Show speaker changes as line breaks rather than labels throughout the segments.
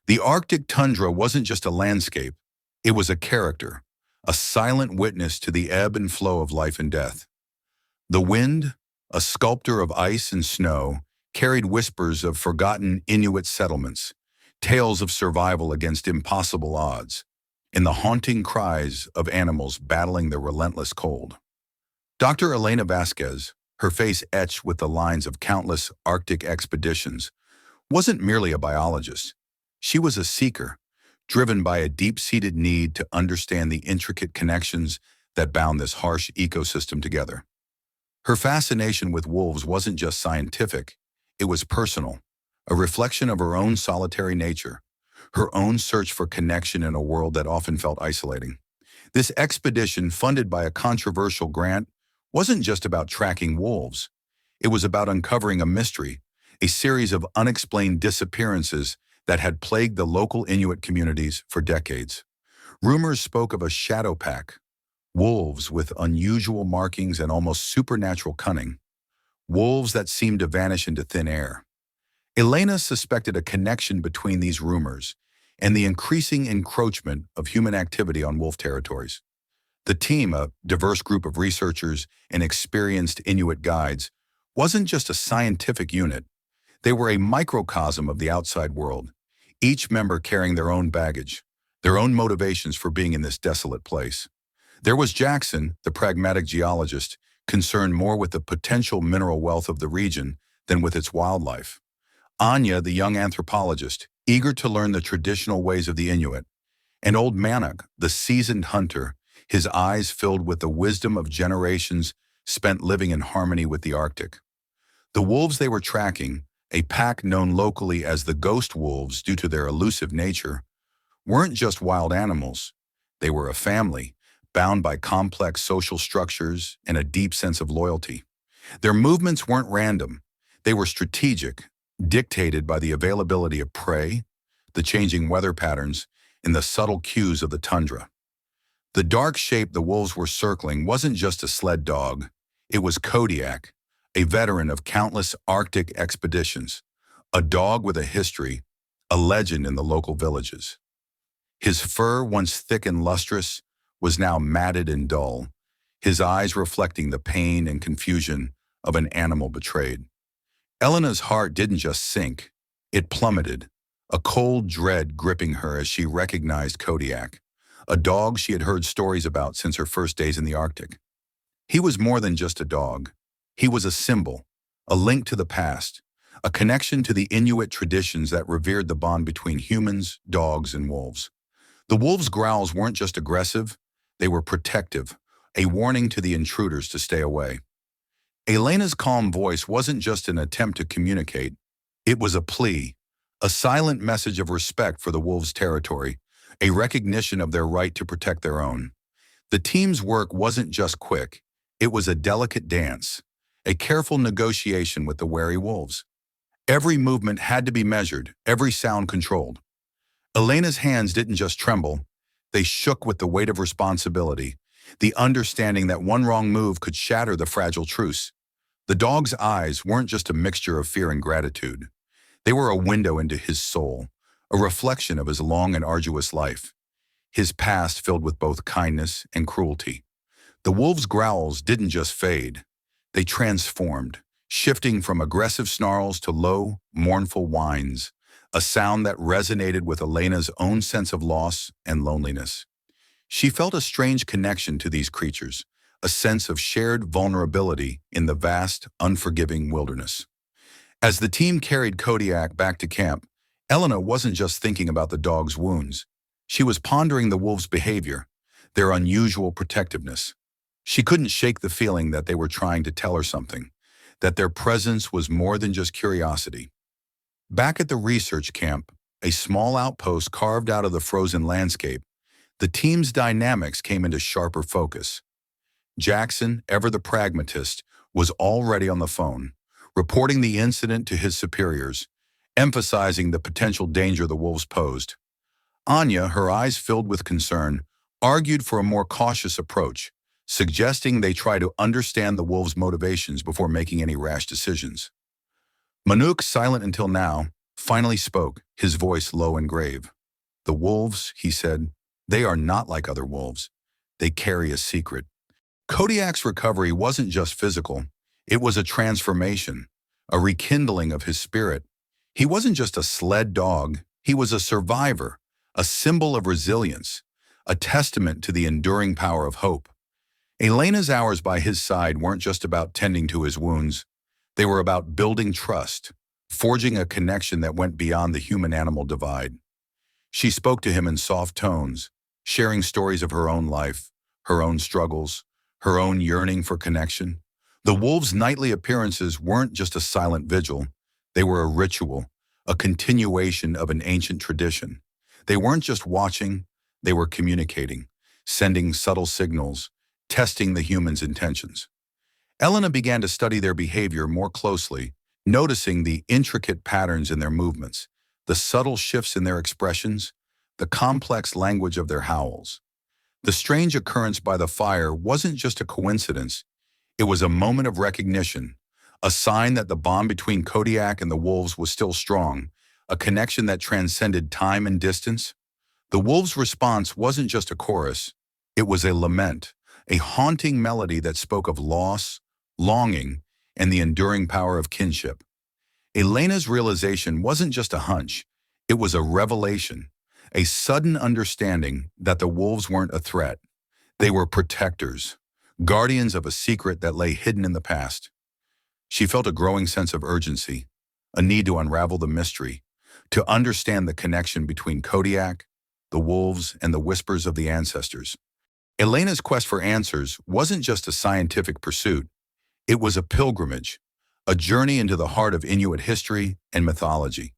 The Arctic tundra wasn't just a landscape, it was a character, a silent witness to the ebb and flow of life and death. The wind, a sculptor of ice and snow, carried whispers of forgotten Inuit settlements, tales of survival against impossible odds, and the haunting cries of animals battling the relentless cold. Dr. Elena Vasquez, her face etched with the lines of countless Arctic expeditions, wasn't merely a biologist. She was a seeker, driven by a deep-seated need to understand the intricate connections that bound this harsh ecosystem together. Her fascination with wolves wasn't just scientific, it was personal, a reflection of her own solitary nature, her own search for connection in a world that often felt isolating. This expedition, funded by a controversial grant, wasn't just about tracking wolves. It was about uncovering a mystery, a series of unexplained disappearances that had plagued the local Inuit communities for decades. Rumors spoke of a shadow pack, wolves with unusual markings and almost supernatural cunning, wolves that seemed to vanish into thin air. Elena suspected a connection between these rumors and the increasing encroachment of human activity on wolf territories. The team, a diverse group of researchers and experienced Inuit guides, wasn't just a scientific unit. They were a microcosm of the outside world, each member carrying their own baggage, their own motivations for being in this desolate place. There was Jackson, the pragmatic geologist, concerned more with the potential mineral wealth of the region than with its wildlife. Anya, the young anthropologist, eager to learn the traditional ways of the Inuit. And old Manak, the seasoned hunter, his eyes filled with the wisdom of generations spent living in harmony with the Arctic. The wolves they were tracking, a pack known locally as the ghost wolves due to their elusive nature, weren't just wild animals. They were a family, bound by complex social structures and a deep sense of loyalty. Their movements weren't random. They were strategic, dictated by the availability of prey, the changing weather patterns, and the subtle cues of the tundra. The dark shape the wolves were circling wasn't just a sled dog. It was Kodiak, a veteran of countless Arctic expeditions, a dog with a history, a legend in the local villages. His fur, once thick and lustrous, was now matted and dull, his eyes reflecting the pain and confusion of an animal betrayed. Elena's heart didn't just sink, it plummeted, a cold dread gripping her as she recognized Kodiak, a dog she had heard stories about since her first days in the Arctic. He was more than just a dog. He was a symbol, a link to the past, a connection to the Inuit traditions that revered the bond between humans, dogs, and wolves. The wolves' growls weren't just aggressive, they were protective, a warning to the intruders to stay away. Elena's calm voice wasn't just an attempt to communicate, it was a plea, a silent message of respect for the wolves' territory, a recognition of their right to protect their own. The team's work wasn't just quick, it was a delicate dance, a careful negotiation with the wary wolves. Every movement had to be measured, every sound controlled. Elena's hands didn't just tremble, they shook with the weight of responsibility, the understanding that one wrong move could shatter the fragile truce. The dog's eyes weren't just a mixture of fear and gratitude. They were a window into his soul, a reflection of his long and arduous life, his past filled with both kindness and cruelty. The wolf's growls didn't just fade, they transformed, shifting from aggressive snarls to low, mournful whines, a sound that resonated with Elena's own sense of loss and loneliness. She felt a strange connection to these creatures, a sense of shared vulnerability in the vast, unforgiving wilderness. As the team carried Kodiak back to camp, Elena wasn't just thinking about the dog's wounds. She was pondering the wolves' behavior, their unusual protectiveness. She couldn't shake the feeling that they were trying to tell her something, that their presence was more than just curiosity. Back at the research camp, a small outpost carved out of the frozen landscape, the team's dynamics came into sharper focus. Jackson, ever the pragmatist, was already on the phone, reporting the incident to his superiors, emphasizing the potential danger the wolves posed. Anya, her eyes filled with concern, argued for a more cautious approach, suggesting they try to understand the wolves' motivations before making any rash decisions. Manuk, silent until now, finally spoke, his voice low and grave. "The wolves," he said, "they are not like other wolves. They carry a secret." Kodiak's recovery wasn't just physical. It was a transformation, a rekindling of his spirit. He wasn't just a sled dog. He was a survivor, a symbol of resilience, a testament to the enduring power of hope. Elena's hours by his side weren't just about tending to his wounds. They were about building trust, forging a connection that went beyond the human-animal divide. She spoke to him in soft tones, sharing stories of her own life, her own struggles, her own yearning for connection. The wolves' nightly appearances weren't just a silent vigil. They were a ritual, a continuation of an ancient tradition. They weren't just watching, they were communicating, sending subtle signals, testing the human's intentions. Elena began to study their behavior more closely, noticing the intricate patterns in their movements, the subtle shifts in their expressions, the complex language of their howls. The strange occurrence by the fire wasn't just a coincidence. It was a moment of recognition, a sign that the bond between Kodiak and the wolves was still strong, a connection that transcended time and distance. The wolves' response wasn't just a chorus. It was a lament, a haunting melody that spoke of loss, longing, and the enduring power of kinship. Elena's realization wasn't just a hunch. It was a revelation, a sudden understanding that the wolves weren't a threat. They were protectors, guardians of a secret that lay hidden in the past. She felt a growing sense of urgency, a need to unravel the mystery, to understand the connection between Kodiak, the wolves, and the whispers of the ancestors. Elena's quest for answers wasn't just a scientific pursuit. It was a pilgrimage, a journey into the heart of Inuit history and mythology.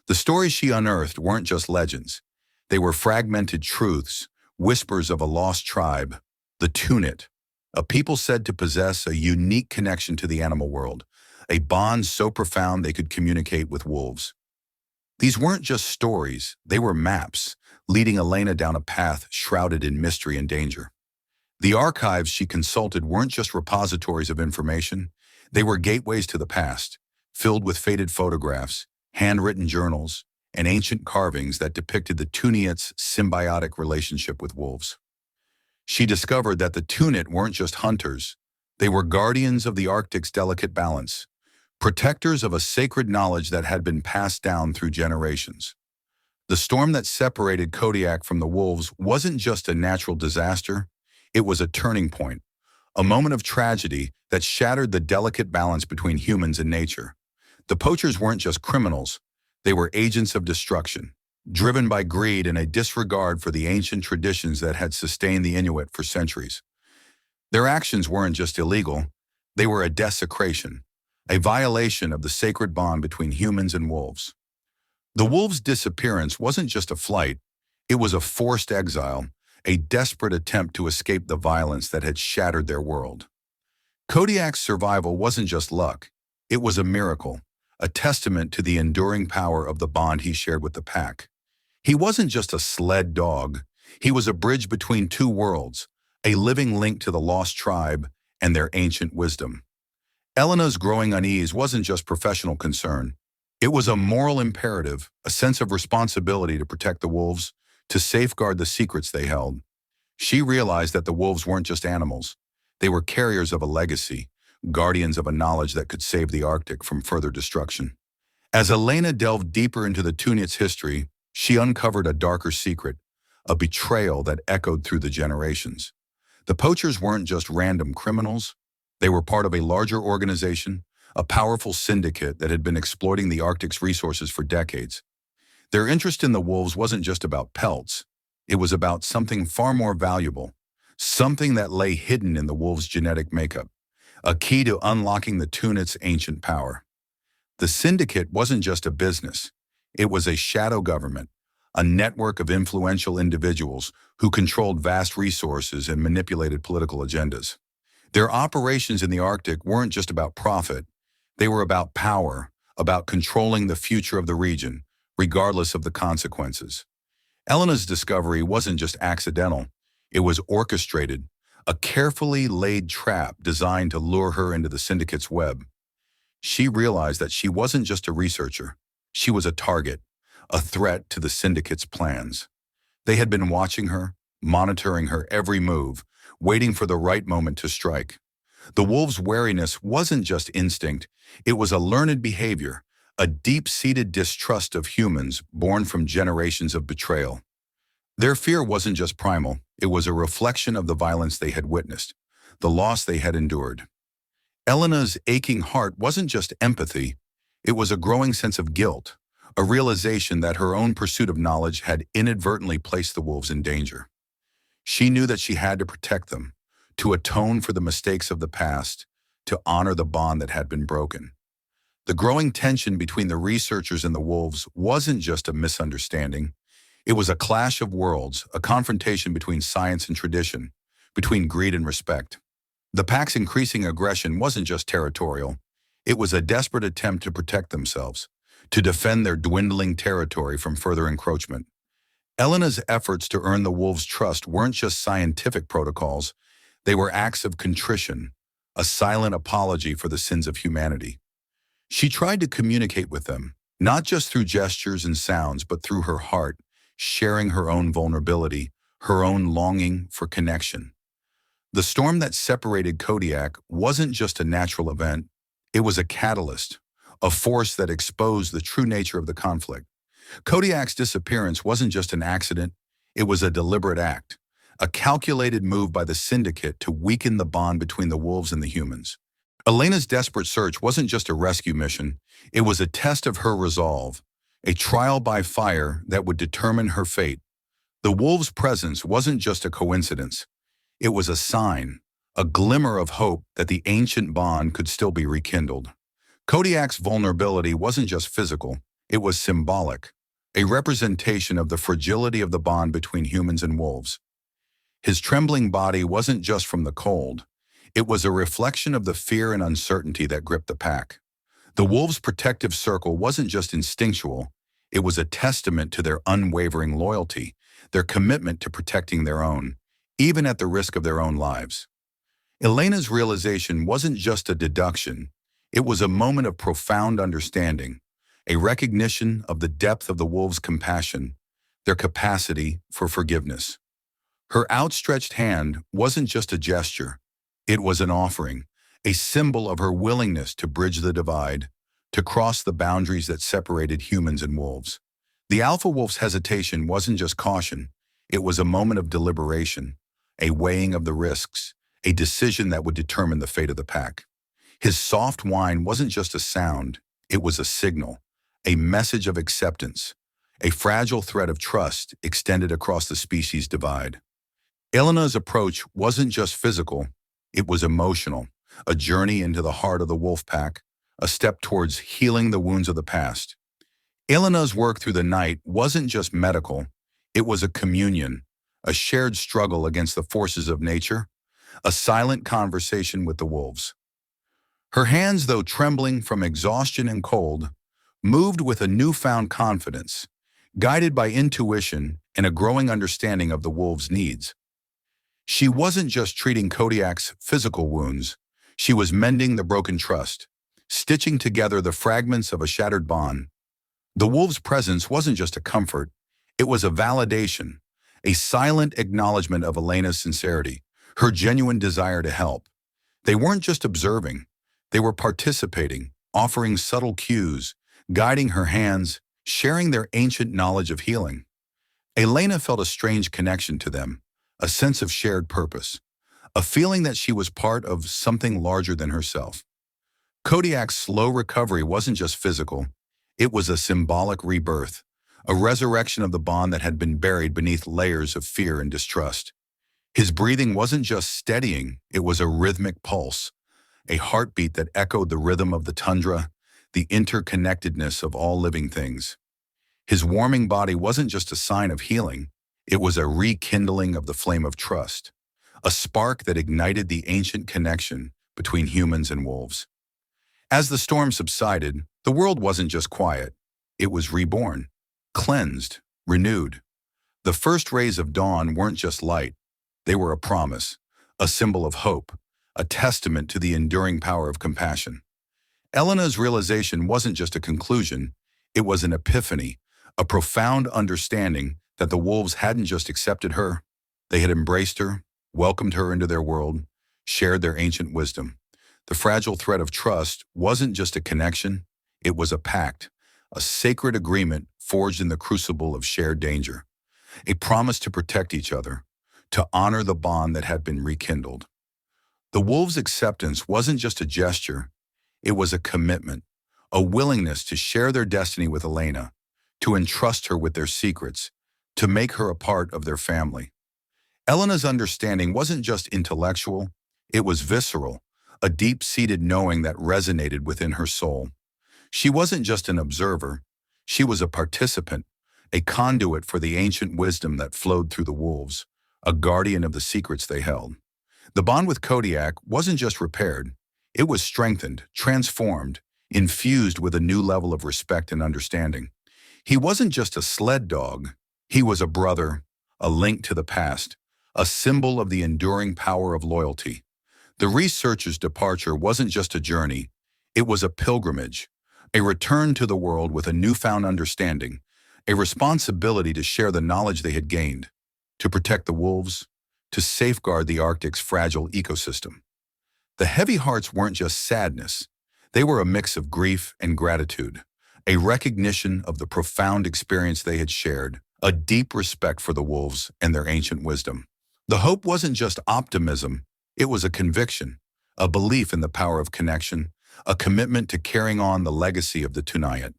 The stories she unearthed weren't just legends. They were fragmented truths, whispers of a lost tribe, the Tunit, a people said to possess a unique connection to the animal world, a bond so profound they could communicate with wolves. These weren't just stories, they were maps, leading Elena down a path shrouded in mystery and danger. The archives she consulted weren't just repositories of information, they were gateways to the past, filled with faded photographs, handwritten journals, and ancient carvings that depicted the Tuniats' symbiotic relationship with wolves. She discovered that the Tunit weren't just hunters, they were guardians of the Arctic's delicate balance, protectors of a sacred knowledge that had been passed down through generations. The storm that separated Kodiak from the wolves wasn't just a natural disaster, it was a turning point, a moment of tragedy that shattered the delicate balance between humans and nature. The poachers weren't just criminals, they were agents of destruction, driven by greed and a disregard for the ancient traditions that had sustained the Inuit for centuries. Their actions weren't just illegal, they were a desecration, a violation of the sacred bond between humans and wolves. The wolves' disappearance wasn't just a flight, it was a forced exile, a desperate attempt to escape the violence that had shattered their world. Kodiak's survival wasn't just luck, it was a miracle, a testament to the enduring power of the bond he shared with the pack. He wasn't just a sled dog, he was a bridge between two worlds, a living link to the lost tribe and their ancient wisdom. Elena's growing unease wasn't just professional concern. It was a moral imperative, a sense of responsibility to protect the wolves, to safeguard the secrets they held. She realized that the wolves weren't just animals. They were carriers of a legacy, guardians of a knowledge that could save the Arctic from further destruction. As Elena delved deeper into the Tuniats' history, she uncovered a darker secret, a betrayal that echoed through the generations. The poachers weren't just random criminals. They were part of a larger organization, a powerful syndicate that had been exploiting the Arctic's resources for decades. Their interest in the wolves wasn't just about pelts. It was about something far more valuable, something that lay hidden in the wolves' genetic makeup, a key to unlocking the Tuniats' ancient power. The syndicate wasn't just a business. It was a shadow government, a network of influential individuals who controlled vast resources and manipulated political agendas. Their operations in the Arctic weren't just about profit. They were about power, about controlling the future of the region, regardless of the consequences. Elena's discovery wasn't just accidental. It was orchestrated, a carefully laid trap designed to lure her into the syndicate's web. She realized that she wasn't just a researcher. She was a target, a threat to the syndicate's plans. They had been watching her, monitoring her every move, waiting for the right moment to strike. The wolves' wariness wasn't just instinct, it was a learned behavior, a deep-seated distrust of humans born from generations of betrayal. Their fear wasn't just primal, it was a reflection of the violence they had witnessed, the loss they had endured. Elena's aching heart wasn't just empathy, it was a growing sense of guilt, a realization that her own pursuit of knowledge had inadvertently placed the wolves in danger. She knew that she had to protect them, to atone for the mistakes of the past, to honor the bond that had been broken. The growing tension between the researchers and the wolves wasn't just a misunderstanding. It was a clash of worlds, a confrontation between science and tradition, between greed and respect. The pack's increasing aggression wasn't just territorial. It was a desperate attempt to protect themselves, to defend their dwindling territory from further encroachment. Elena's efforts to earn the wolves' trust weren't just scientific protocols, they were acts of contrition, a silent apology for the sins of humanity. She tried to communicate with them, not just through gestures and sounds, but through her heart, sharing her own vulnerability, her own longing for connection. The storm that separated Kodiak wasn't just a natural event, it was a catalyst, a force that exposed the true nature of the conflict. Kodiak's disappearance wasn't just an accident, it was a deliberate act, a calculated move by the syndicate to weaken the bond between the wolves and the humans. Elena's desperate search wasn't just a rescue mission, it was a test of her resolve, a trial by fire that would determine her fate. The wolves' presence wasn't just a coincidence, it was a sign, a glimmer of hope that the ancient bond could still be rekindled. Kodiak's vulnerability wasn't just physical, it was symbolic, a representation of the fragility of the bond between humans and wolves. His trembling body wasn't just from the cold, it was a reflection of the fear and uncertainty that gripped the pack. The wolves' protective circle wasn't just instinctual, it was a testament to their unwavering loyalty, their commitment to protecting their own, even at the risk of their own lives. Elena's realization wasn't just a deduction, it was a moment of profound understanding, a recognition of the depth of the wolves' compassion, their capacity for forgiveness. Her outstretched hand wasn't just a gesture, it was an offering, a symbol of her willingness to bridge the divide, to cross the boundaries that separated humans and wolves. The alpha wolf's hesitation wasn't just caution, it was a moment of deliberation, a weighing of the risks, a decision that would determine the fate of the pack. His soft whine wasn't just a sound, it was a signal, a message of acceptance, a fragile thread of trust extended across the species divide. Elena's approach wasn't just physical, it was emotional, a journey into the heart of the wolf pack, a step towards healing the wounds of the past. Elena's work through the night wasn't just medical, it was a communion, a shared struggle against the forces of nature, a silent conversation with the wolves. Her hands, though trembling from exhaustion and cold, moved with a newfound confidence, guided by intuition and a growing understanding of the wolves' needs. She wasn't just treating Kodiak's physical wounds, she was mending the broken trust, stitching together the fragments of a shattered bond. The wolves' presence wasn't just a comfort, it was a validation, a silent acknowledgement of Elena's sincerity, her genuine desire to help. They weren't just observing, they were participating, offering subtle cues, guiding her hands, sharing their ancient knowledge of healing. Elena felt a strange connection to them, a sense of shared purpose, a feeling that she was part of something larger than herself. Kodiak's slow recovery wasn't just physical, it was a symbolic rebirth, a resurrection of the bond that had been buried beneath layers of fear and distrust. His breathing wasn't just steadying, it was a rhythmic pulse, a heartbeat that echoed the rhythm of the tundra, the interconnectedness of all living things. His warming body wasn't just a sign of healing, it was a rekindling of the flame of trust, a spark that ignited the ancient connection between humans and wolves. As the storm subsided, the world wasn't just quiet, it was reborn, cleansed, renewed. The first rays of dawn weren't just light, they were a promise, a symbol of hope, a testament to the enduring power of compassion. Elena's realization wasn't just a conclusion, It was an epiphany, a profound understanding that the wolves hadn't just accepted her. They had embraced her, welcomed her into their world, shared their ancient wisdom. The fragile thread of trust wasn't just a connection, it was a pact, a sacred agreement forged in the crucible of shared danger, a promise to protect each other, to honor the bond that had been rekindled. The wolves' acceptance wasn't just a gesture, it was a commitment, a willingness to share their destiny with Elena, to entrust her with their secrets, to make her a part of their family. Elena's understanding wasn't just intellectual, it was visceral, a deep-seated knowing that resonated within her soul. She wasn't just an observer, she was a participant, a conduit for the ancient wisdom that flowed through the wolves, a guardian of the secrets they held. The bond with Kodiak wasn't just repaired, it was strengthened, transformed, infused with a new level of respect and understanding. He wasn't just a sled dog, he was a brother, a link to the past, a symbol of the enduring power of loyalty. The researcher's departure wasn't just a journey, it was a pilgrimage, a return to the world with a newfound understanding, a responsibility to share the knowledge they had gained, to protect the wolves, to safeguard the Arctic's fragile ecosystem. The heavy hearts weren't just sadness, they were a mix of grief and gratitude, a recognition of the profound experience they had shared, a deep respect for the wolves and their ancient wisdom. The hope wasn't just optimism, it was a conviction, a belief in the power of connection, a commitment to carrying on the legacy of the Tunayat.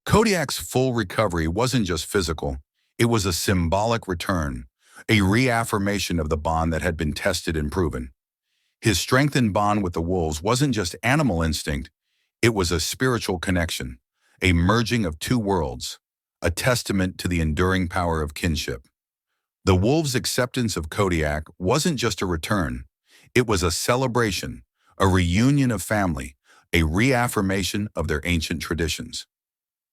Kodiak's full recovery wasn't just physical, it was a symbolic return, a reaffirmation of the bond that had been tested and proven. His strengthened bond with the wolves wasn't just animal instinct, it was a spiritual connection, a merging of two worlds, a testament to the enduring power of kinship. The wolves' acceptance of Kodiak wasn't just a return, it was a celebration, a reunion of family, a reaffirmation of their ancient traditions.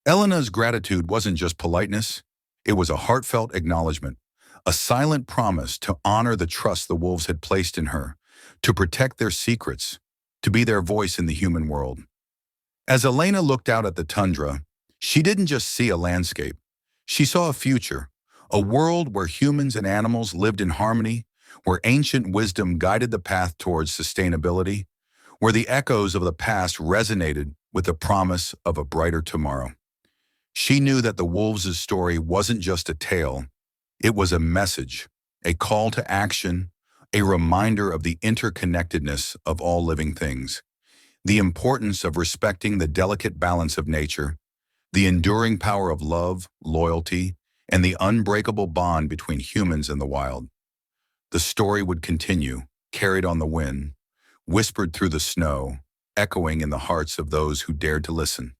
Elena's gratitude wasn't just politeness, it was a heartfelt acknowledgement, a silent promise to honor the trust the wolves had placed in her, to protect their secrets, to be their voice in the human world. As Elena looked out at the tundra, she didn't just see a landscape. She saw a future, a world where humans and animals lived in harmony, where ancient wisdom guided the path towards sustainability, where the echoes of the past resonated with the promise of a brighter tomorrow. She knew that the wolves' story wasn't just a tale, it was a message, a call to action, a reminder of the interconnectedness of all living things, the importance of respecting the delicate balance of nature, the enduring power of love, loyalty, and the unbreakable bond between humans and the wild. The story would continue, carried on the wind, whispered through the snow, echoing in the hearts of those who dared to listen.